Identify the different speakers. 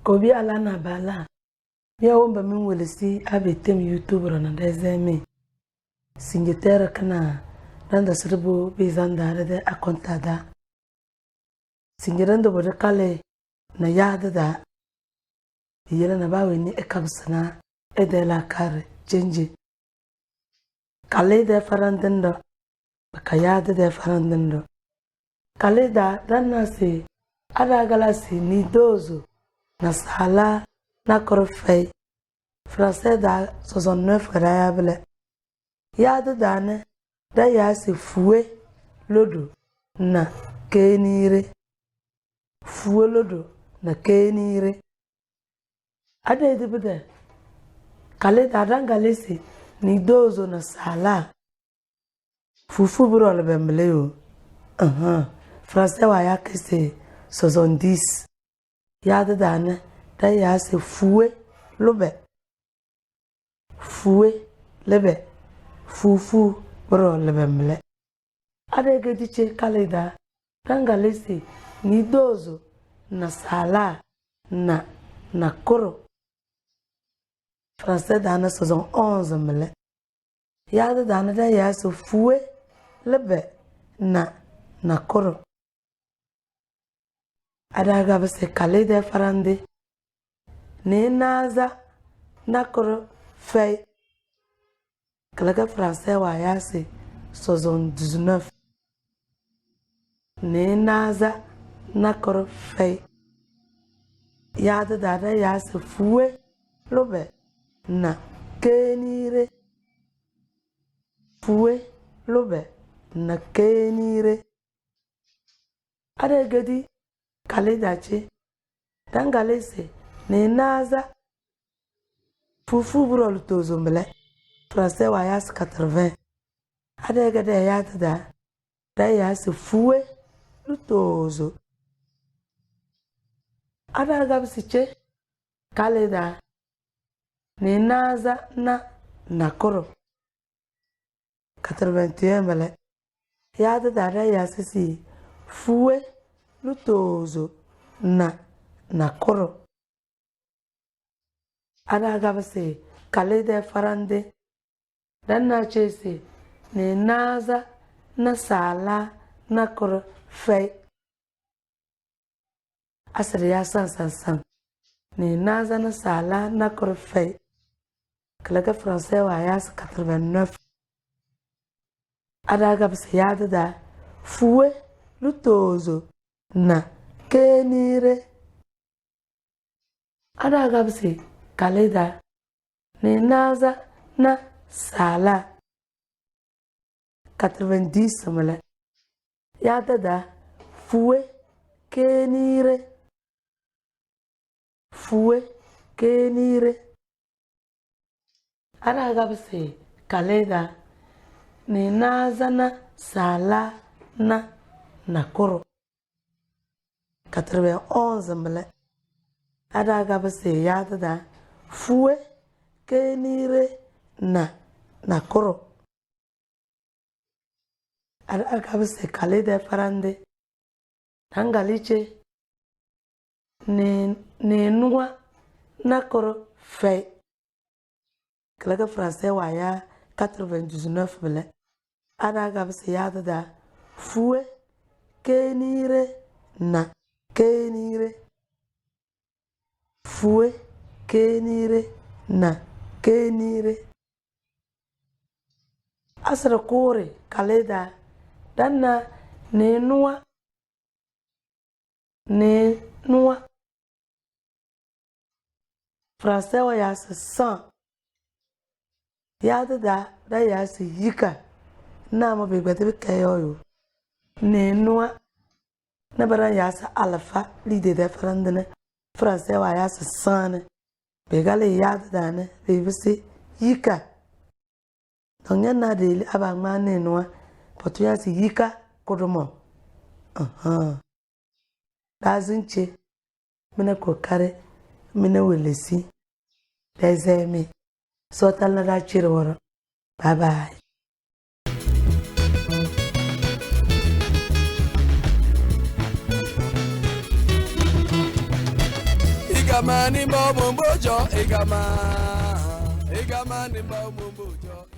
Speaker 1: Kobi ala na bala. Ya womba min welesi abetem YouTube rana dezeme. Singetera kana randa sirbo bezanda de akontada. Singeranda bode kale na yada da. Yela na bawe ni ekabsana edela kare jenje. Kale de farandendo. Bakayada de farandendo. Kale da dana se ada galasi ni dozo na sala na korofei. Français da 69 variable. Yada dane da ya se fue lodo na kenire. Fue lodo na kenire. Ada idibide. Kale da dangalesi ni dozo na sala. Fufu buro le bembleo. Français wa ya kese 70. Yada dane da ya se fue lobe. Fue lebe. Fufu buro le bemble. Ada gediche kaleda dangalesi ni dozo na sala na koro. Français dane 71 mele. Yada dane da ya se fue lebe na koro. Ada gabse kaleda farande. Ne naza na koro fei. Kalaga Français wa ya se 79. Ne naza na koro fei. Yada dada ya se fue lobe na kenire. Fue lobe na kenire. Ada gadi kaleda che dangalese ne naza fufu buro lutozo mbele. Français wa ya se 80. Ada gada ya da ya se fue lutozo. Ada gabsi che kaleda ne naza na koro 81 mbele. Ya da ya se si fue lutozo na koro. Ada gabsi kaleda farande. Dan na ce se ne naza na sala na koro fei. Asir ya san. Ne naza na sala na koro fei. Kalaga Français wa ya se 89. Ada gabsi ya da fue lutozo na kenire. Ada gabsi kaleda ne naza na sala 90 mele. Ya da fue kenire. Fue kenire. Ada gabse kaleda ne naza na sala na koro 91 mele. Ada gabse ya da fue kenire na koro. Ada gabse kaleda farande dangaliche ne nuwa na koro fei. Kalaga Français wa ya 99 mele. Ada gabse ya da fue kenire na kenire. Fue kenire na kenire. Asra kore kaleda danna ne nuwa Français wa ya se 100. Ya da ya se yika na mo be gbede kayo ne nuwa na bara ya se alpha lide de farandene. Français wa ya se 100 be gale ya da ne be bisi yika. Donya na de aba ma ne nuwa potu ya se yika kodomo. Dazinche mina kokare mina welesi dezeme so talna da chirworo. Bye bye.
Speaker 2: Igama ni mbo mbojo, igama ni mbo mbojo.